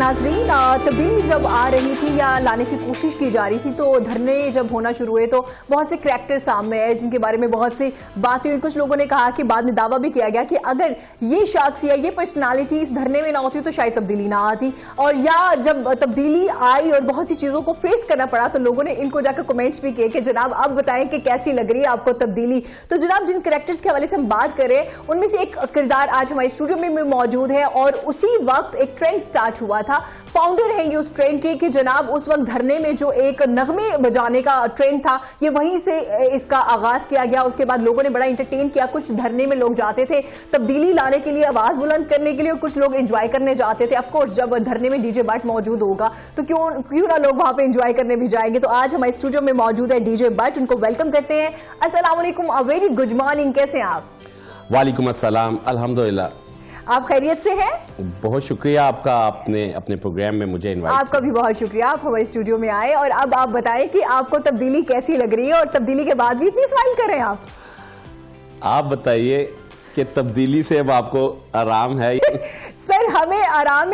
नाजरीन, तब्दीली जब आ रही थी या लाने की कोशिश की जा रही थी तो धरने जब होना शुरू हुए तो बहुत से करैक्टर सामने आए जिनके बारे में बहुत सी बातें हुई। कुछ लोगों ने कहा कि बाद में दावा भी किया गया कि अगर ये शख्स या ये पर्सनालिटी इस धरने में ना होती तो शायद तब्दीली ना आती, और या जब तब्दीली आई और बहुत सी चीजों को फेस करना पड़ा तो लोगों ने इनको जाकर कमेंट्स भी किए कि जनाब आप बताएं कि कैसी लग रही है आपको तब्दीली। तो जनाब जिन करैक्टर्स के हवाले से हम बात करें उनमें से एक किरदार आज हमारे स्टूडियो में मौजूद है और उसी वक्त एक ट्रेंड स्टार्ट हुआ था। फाउंडर रहेंगे उस ट्रेंड के कि जनाब उस वक्त धरने में जो एक नगमे बजाने का ट्रेंड था ये वहीं से इसका आगाज किया गया। उसके बाद लोगों ने बड़ा इंटरटेन किया। कुछ धरने में लोग जाते थे तब्दीली लाने के लिए, आवाज बुलंद करने के लिए, और कुछ लोग एंजॉय करने जाते थे। ऑफ कोर्स जब धरने में डीजे बट मौजूद होगा तो क्यों ना लोग वहां पे एंजॉय करने भी जाएंगे। तो आज हमारे स्टूडियो में मौजूद है डीजे बट, उनको वेलकम करते हैं। अस्सलाम वालेकुम, अ वेरी गुड मॉर्निंग, कैसे हैं आप? वालेकुम अस्सलाम, अल्हम्दुलिल्लाह। आप खैरियत से हैं? बहुत शुक्रिया आपका, आपने अपने प्रोग्राम में मुझे इनवाइट। आपका भी बहुत शुक्रिया, आप हमारे स्टूडियो में आए। और अब आप बताएं कि आपको तब्दीली कैसी लग रही है और तब्दीली के बाद भी इतनी स्माइल कर रहे हैं आप। आप बताइए कि तब्दीली से अब आपको आराम है? सर हमें आराम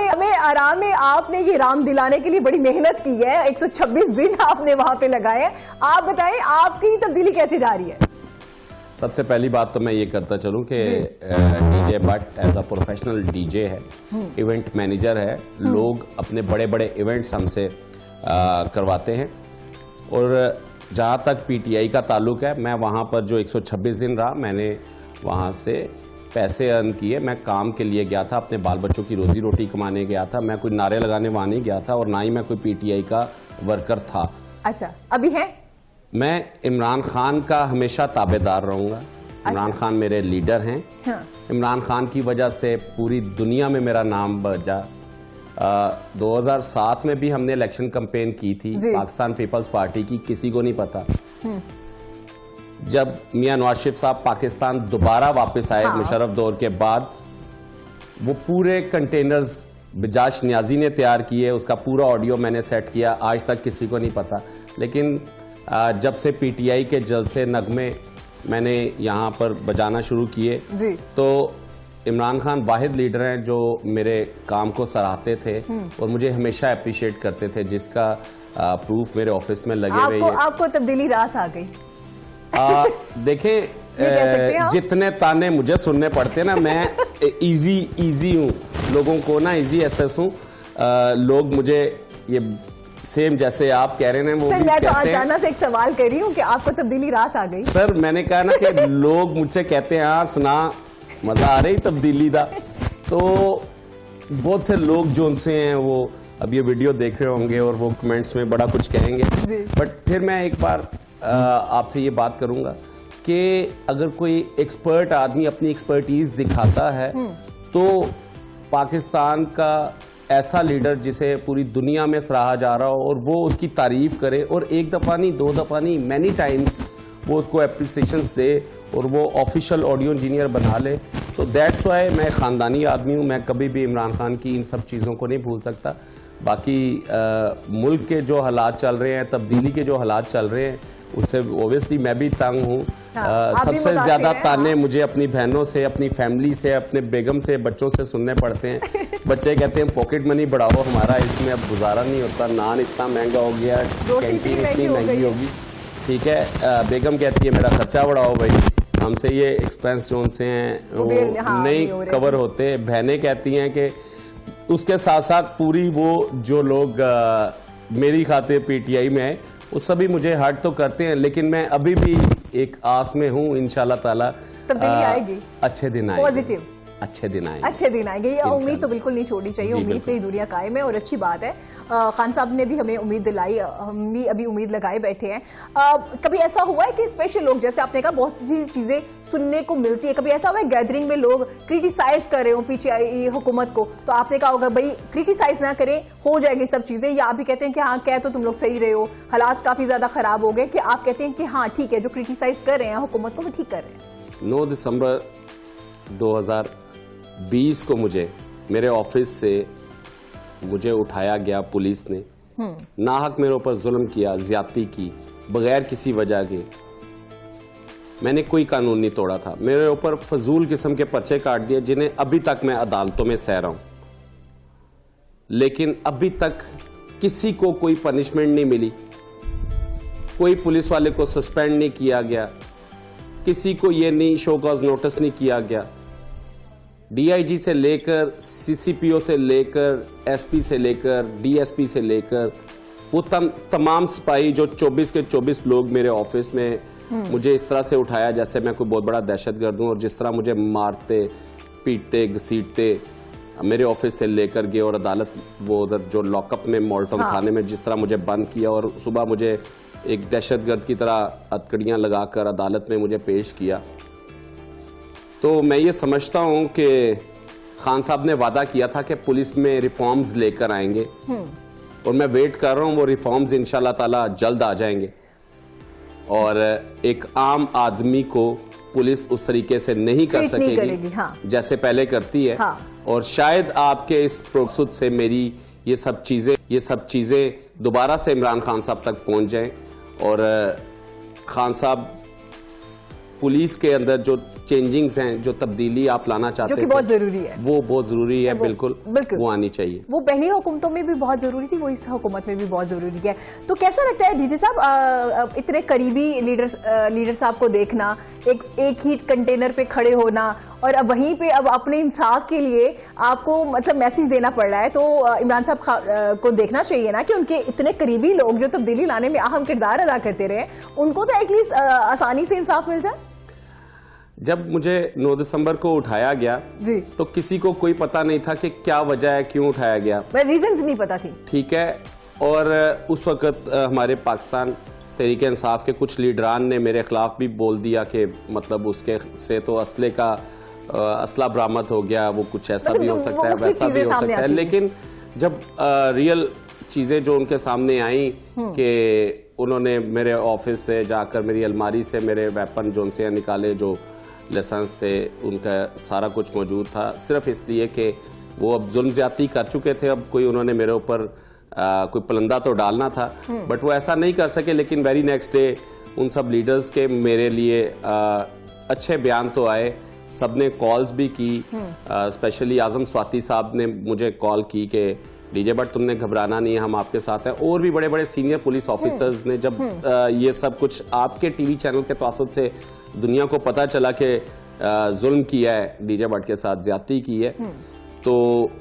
है। आपने ये राम दिलाने के लिए बड़ी मेहनत की है, 126 दिन आपने वहां पे लगाए हैं। आप बताएं आपकी तब्दीली कैसी जा रही है? सबसे पहली बात तो मैं ये करता चलूं कि DJ but as a professional DJ है, इवेंट मैनेजर है। लोग अपने बड़े बड़े इवेंट्स हमसे करवाते हैं और जहां तक पीटीआई का ताल्लुक है, मैं वहां पर जो 126 दिन रहा, मैंने वहां से पैसे अर्न किए। मैं काम के लिए गया था, अपने बाल बच्चों की रोजी रोटी कमाने गया था। मैं कोई नारे लगाने वहां नहीं गया था और ना ही मैं कोई पीटीआई का वर्कर था। अच्छा, अभी है? मैं इमरान खान का हमेशा ताबेदार रहूंगा। इमरान खान मेरे लीडर हैं। हाँ। इमरान खान की वजह से पूरी दुनिया में मेरा नाम बजा। 2007 में भी हमने इलेक्शन कैंपेन की थी पाकिस्तान पीपल्स पार्टी की, किसी को नहीं पता। जब मियां नवाज शरीफ साहब पाकिस्तान दोबारा वापस आए मुशर्रफ दौर के बाद, वो पूरे कंटेनर्स बजाज नियाजी ने तैयार किए, उसका पूरा ऑडियो मैंने सेट किया। आज तक किसी को नहीं पता, लेकिन जब से पीटीआई के जलसे नगमे मैंने यहाँ पर बजाना शुरू किए तो इमरान खान वाहिद लीडर हैं जो मेरे काम को सराहते थे और मुझे हमेशा अप्रिशिएट करते थे, जिसका प्रूफ मेरे ऑफिस में लगे हुए हैं। आपको तब्दीली रास आ गई? देखें, जितने ताने मुझे सुनने पड़ते हैं ना, मैं इजी हूँ, लोगों को ना इजी एसेस हूँ। लोग मुझे ये सेम जैसे आप कह रहे हैं वो सर, मैं तो अचानक से एक सवाल कर रही हूँ कि आपको तब्दीली रास आ गई? सर मैंने कहा ना कि लोग मुझसे कहते हैं हाँ सुना मजा आ रही तब्दीली दा, तो बहुत से लोग जो उनसे हैं वो अब ये वीडियो देख रहे होंगे और वो कमेंट्स में बड़ा कुछ कहेंगे। बट फिर मैं एक बार आपसे ये बात करूंगा कि अगर कोई एक्सपर्ट आदमी अपनी एक्सपर्टीज दिखाता है तो पाकिस्तान का ऐसा लीडर जिसे पूरी दुनिया में सराहा जा रहा हो और वो उसकी तारीफ करे, और एक दफ़ा नहीं, दो दफ़ा नहीं, मैनी टाइम्स वो उसको एप्रिसिएशंस दे और वो ऑफिशियल ऑडियो इंजीनियर बना ले, तो दैट्स वाई मैं ख़ानदानी आदमी हूँ। मैं कभी भी इमरान खान की इन सब चीज़ों को नहीं भूल सकता। बाकी मुल्क के जो हालात चल रहे हैं, तब्दीली के जो हालात चल रहे हैं, उससे ओबियसली मैं भी तंग हूँ। सबसे ज्यादा ताने मुझे अपनी बहनों से, अपनी फैमिली से, अपने बेगम से, बच्चों से सुनने पड़ते हैं। बच्चे कहते हैं पॉकेट मनी बढ़ाओ हमारा, इसमें अब गुजारा नहीं होता, नान इतना महंगा हो गया, कैंटीन इतनी महंगी होगी, ठीक है। बेगम कहती है मेरा खर्चा बढ़ाओ भाई, हमसे ये एक्सपेंस जो से हैं वो नहीं कवर होते। बहनें कहती हैं कि उसके साथ साथ पूरी वो जो लोग मेरी खातिर पीटीआई में है वो सभी मुझे हर्ट तो करते हैं, लेकिन मैं अभी भी एक आस में हूँ, इंशाल्लाह ताला तब्दीली आएगी, अच्छे दिन आएंगे, पॉजिटिव अच्छे दिन आएंगे। ये उम्मीद तो बिल्कुल नहीं छोड़नी चाहिए, उम्मीद पे ही दुनिया कायम है और अच्छी बात है। खान साहब ने भी हमें उम्मीद दिलाई, हम भी अभी उम्मीद लगाए बैठे हैं। कभी ऐसा हुआ है कि स्पेशल लोग, जैसे आपने कहा बहुत सी चीजें सुनने को मिलती है, कभी ऐसा हुआ है गैदरिंग में लोग क्रिटिसाइज कर रहे हो पीछे हुकूमत को, तो आपने कहा होगा भाई क्रिटिसाइज ना करें, हो जाएगी सब चीजें, या आप भी कहते हैं कि हाँ कह तो तुम लोग सही रहे हो, हालात काफी ज्यादा खराब हो गए, कि आप कहते हैं कि हाँ ठीक है जो क्रिटिसाइज कर रहे हैं हुकूमत को वो ठीक कर रहे हैं? 9 दिसंबर 2020 को मुझे मेरे ऑफिस से मुझे उठाया गया, पुलिस ने नाहक मेरे ऊपर जुल्म किया, ज्यादती की बगैर किसी वजह के। मैंने कोई कानून नहीं तोड़ा था, मेरे ऊपर फजूल किस्म के पर्चे काट दिए जिन्हें अभी तक मैं अदालतों में सह रहा हूं। लेकिन अभी तक किसी को कोई पनिशमेंट नहीं मिली, कोई पुलिस वाले को सस्पेंड नहीं किया गया, किसी को ये नहीं शो कॉज नोटिस नहीं किया गया। डीआईजी से लेकर सीसीपीओ से लेकर एसपी से लेकर डीएसपी से लेकर वो तमाम सिपाही जो 24 के 24 लोग मेरे ऑफिस में मुझे इस तरह से उठाया जैसे मैं कोई बहुत बड़ा दहशतगर्द हूं, और जिस तरह मुझे मारते पीटते घसीटते मेरे ऑफिस से लेकर गए और अदालत वो उधर जो लॉकअप में मॉल्टन थाने में जिस तरह मुझे बंद किया और सुबह मुझे एक दहशतगर्द की तरह हथकड़ियां लगाकर अदालत में मुझे पेश किया। तो मैं ये समझता हूं कि खान साहब ने वादा किया था कि पुलिस में रिफॉर्म्स लेकर आएंगे, और मैं वेट कर रहा हूं वो रिफॉर्म्स इंशाल्लाह ताला जल्द आ जाएंगे और एक आम आदमी को पुलिस उस तरीके से नहीं कर सकेगी जैसे पहले करती है। और शायद आपके इस प्रोसेस से मेरी ये सब चीजें दोबारा से इमरान खान साहब तक पहुंच जाएं और खान साहब पुलिस के अंदर जो चेंजिंग्स हैं, जो तब्दीली आप लाना चाहते हैं, जो कि बहुत जरूरी है, वो बहुत जरूरी है, बिल्कुल वो आनी चाहिए। वो पहली हुकूमतों में भी बहुत जरूरी थी, वो इस हुकूमत में भी बहुत जरूरी है। तो कैसा लगता है डीजे साहब, इतने करीबी लीडर साहब को देखना, एक ही कंटेनर पे खड़े होना, और अब वहीं पे अब अपने इंसाफ के लिए आपको मतलब मैसेज देना पड़ रहा है, तो इमरान साहब को देखना चाहिए ना कि उनके इतने करीबी लोग जो तब्दीली लाने में अहम किरदार अदा करते रहे, उनको तो एटलीस्ट आसानी से इंसाफ मिल जाए। जब मुझे 9 दिसंबर को उठाया गया जी, तो किसी को कोई पता नहीं था कि क्या वजह है, क्यों उठाया गया, रीजंस नहीं पता थी, ठीक है। और उस वक्त हमारे पाकिस्तान तहरीक इंसाफ के कुछ लीडरान ने मेरे खिलाफ भी बोल दिया कि मतलब उसके से तो असला बरामद हो गया, वो कुछ ऐसा भी हो सकता है, वैसा भी हो सकता है। लेकिन जब रियल चीजें जो उनके सामने आई कि उन्होंने मेरे ऑफिस से जाकर मेरी अलमारी से मेरे वेपन जो उनसे निकाले, जो लाइसेंस थे, उनका सारा कुछ मौजूद था, सिर्फ इसलिए कि वो अब जुल्म ज्यादती कर चुके थे, अब कोई उन्होंने मेरे ऊपर कोई पलंदा तो डालना था, बट वो ऐसा नहीं कर सके। लेकिन वेरी नेक्स्ट डे उन सब लीडर्स के मेरे लिए अच्छे बयान तो आए, सबने कॉल्स भी की, स्पेशली आजम स्वाति साहब ने मुझे कॉल की कि डीजे बट तुमने घबराना नहीं है, हम आपके साथ हैं। और भी बड़े बड़े सीनियर पुलिस ऑफिसर्स ने जब ये सब कुछ आपके टीवी चैनल के तवसुत से दुनिया को पता चला कि जुल्म किया है, डीजे बट के साथ ज्यादती की है, तो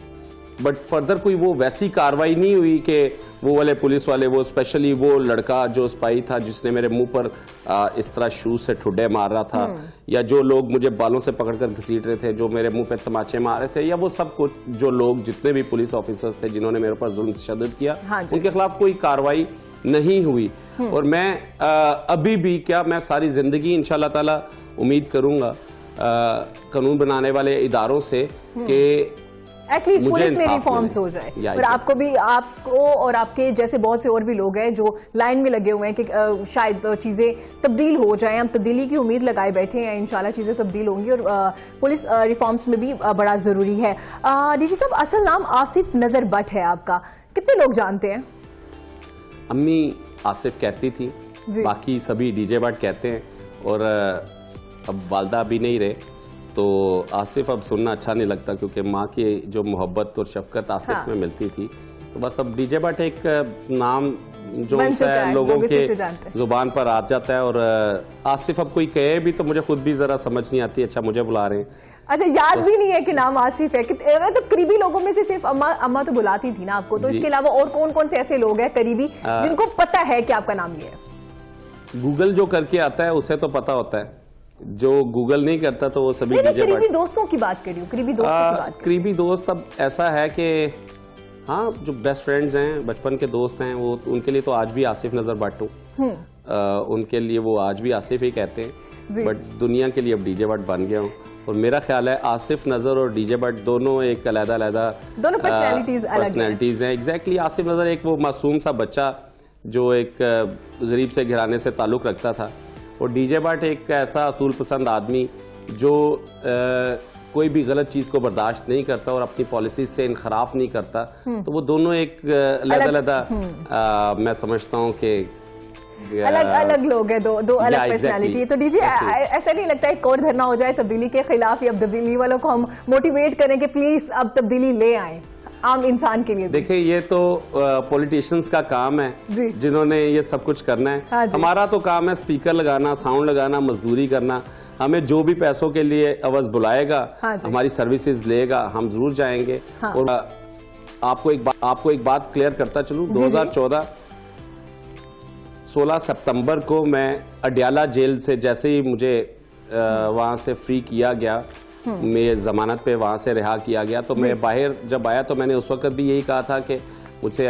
बट फर्दर कोई वो वैसी कार्रवाई नहीं हुई कि वो वाले पुलिस वाले, वो स्पेशली वो लड़का जो सिपाही था जिसने मेरे मुंह पर इस तरह शूज से ठुड्डे मार रहा था, या जो लोग मुझे बालों से पकड़कर घसीट रहे थे, जो मेरे मुंह पे तमाचे मार रहे थे, या वो सब कुछ जो लोग जितने भी पुलिस ऑफिसर्स थे जिन्होंने मेरे ऊपर जुल्म तशद्दुद किया, उनके खिलाफ कोई कार्रवाई नहीं हुई। और मैं अभी भी क्या, मैं सारी जिंदगी इंशाल्लाह ताला उम्मीद करूंगा कानून बनाने वाले इदारों से कि एटलीस्ट पुलिस में रिफॉर्म्स हो जाए, और आपको भी, आपको और आपके जैसे बहुत से और भी लोग हैं जो लाइन में लगे हुए हैं कि शायद चीजें तब्दील हो जाएं। हम तब्दीली की उम्मीद लगाए बैठे हैं, इंशाल्लाह चीजें तब्दील होंगी, और पुलिस रिफॉर्म्स में भी बड़ा जरूरी है। डीजी साहब, असल नाम आसिफ नजर बट है आपका, कितने लोग जानते हैं? अम्मी आसिफ कहती थी, बाकी सभी डीजे बट कहते हैं, और अब वालदा भी नहीं रहे, तो आसिफ अब सुनना अच्छा नहीं लगता, क्योंकि माँ की जो मोहब्बत और शफकत आसिफ में मिलती थी, तो बस अब डीजे बट एक नाम जो है लोगों के जुबान पर आ जाता है। और आसिफ अब कोई कहे भी तो मुझे खुद भी जरा समझ नहीं आती, अच्छा मुझे बुला रहे हैं, अच्छा याद तो भी नहीं है कि नाम आसिफ है। तो करीबी लोगों में से सिर्फ अम्मा तो बुलाती थी ना आपको, तो इसके अलावा और कौन कौन से ऐसे लोग हैं करीबी जिनको पता है कि आपका नाम ये है? गूगल जो करके आता है उसे तो पता होता है, जो गूगल नहीं करता तो वो सभी करीबी दोस्तों की बात कर रही हूँ, करीबी दोस्तों की बात। करीबी दोस्त अब ऐसा है कि हाँ, जो बेस्ट फ्रेंड्स हैं, बचपन के दोस्त हैं, वो उनके लिए तो आज भी आसिफ नजर बट हूँ, उनके लिए वो आज भी आसिफ ही कहते हैं, बट दुनिया के लिए अब डीजे बट बन गया हूँ। और मेरा ख्याल है आसिफ नजर और डीजे बट दोनों एक अलग-अलग दोनों पर्सनैलिटीज हैं। एग्जैक्टली, आसिफ नजर एक वो मासूम सा बच्चा जो एक गरीब से घराने से ताल्लुक रखता था, और डीजे बट एक ऐसा असूल पसंद आदमी जो कोई भी गलत चीज को बर्दाश्त नहीं करता और अपनी पॉलिसी से इनखराफ नहीं करता। तो वो दोनों एक अलग मैं समझता हूँ कि अलग अलग लोग हैं, दो अलग पर्सनालिटी। तो डीजे, ऐसा नहीं लगता एक और धरना हो जाए तब्दीली के खिलाफ, या तब्दीली वालों को हम मोटिवेट करें कि प्लीज अब तब्दीली ले आए? आम इंसान के लिए भी? देखिए, ये तो पॉलिटिशियंस का काम है जी। जिन्होंने ये सब कुछ करना है। हाँ जी। हमारा तो काम है स्पीकर लगाना, साउंड लगाना, मजदूरी करना। हमें जो भी पैसों के लिए अवज बुलाएगा, हाँ जी। हमारी सर्विसेज लेगा, हम जरूर जाएंगे। हाँ। और आपको एक बात क्लियर करता चलूं, जी, जी। 2014 16 सितंबर को मैं अडयाला जेल से जैसे ही मुझे वहां से फ्री किया गया, मैं जमानत पे वहां से रिहा किया गया, तो मैं बाहर जब आया तो मैंने उस वक्त भी यही कहा था कि मुझसे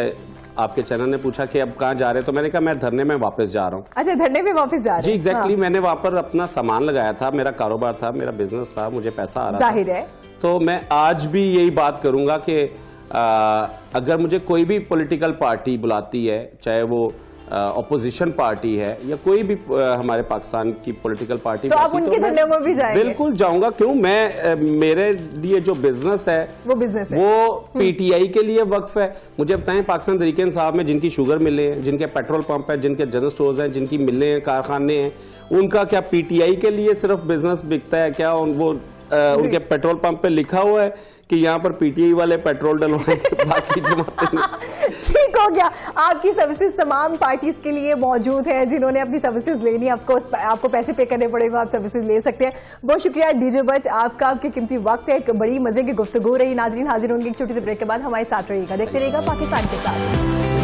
आपके चैनल ने पूछा कि अब कहाँ जा रहे हैं, तो मैंने कहा मैं धरने में वापस जा रहा हूँ। अच्छा, धरने में वापस जा रहे जी, हैं? एग्जैक्टली। हाँ। मैंने वहां पर अपना सामान लगाया था, मेरा कारोबार था, मेरा बिजनेस था, मुझे पैसा आ रहा था। जाहिर है। तो मैं आज भी यही बात करूंगा कि अगर मुझे कोई भी पॉलिटिकल पार्टी बुलाती है, चाहे वो ऑपोजिशन पार्टी है या कोई भी हमारे पाकिस्तान की पॉलिटिकल पार्टी, तो आप उनके धरने में भी जाएंगे? बिल्कुल जाऊंगा। क्यों? मैं मेरे लिए जो बिजनेस है वो बिजनेस है, वो पीटीआई के लिए वक्फ है। मुझे बताएं, पाकिस्तान तहरीक इंसाफ में जिनकी शुगर मिलें हैं, जिनके पेट्रोल पंप है, जिनके जनरल स्टोर्स हैं, जिनकी मिलें हैं, कारखाने हैं, उनका क्या पीटीआई के लिए सिर्फ बिजनेस बिकता है क्या? वो उनके पेट्रोल पंप पे लिखा हुआ है कि यहाँ पर पीटीआई वाले पेट्रोल डलवाएंगे, बाकी जमातें नहीं। ठीक हो गया। आपकी सर्विसेज तमाम पार्टीज के लिए मौजूद है, जिन्होंने अपनी सर्विसेज लेनी है, ऑफ कोर्स आपको पैसे पे करने पड़ेगा, आप सर्विसेज ले सकते हैं। बहुत शुक्रिया डीजे भट्ट, आपका आपके कीमती वक्त है। एक बड़ी मजे की गुफ्तगू रही। नाजरीन, हाजिर होंगे एक छोटी सी ब्रेक के बाद। हमारे साथ रहिएगा, देखते रहिएगा पाकिस्तान के साथ।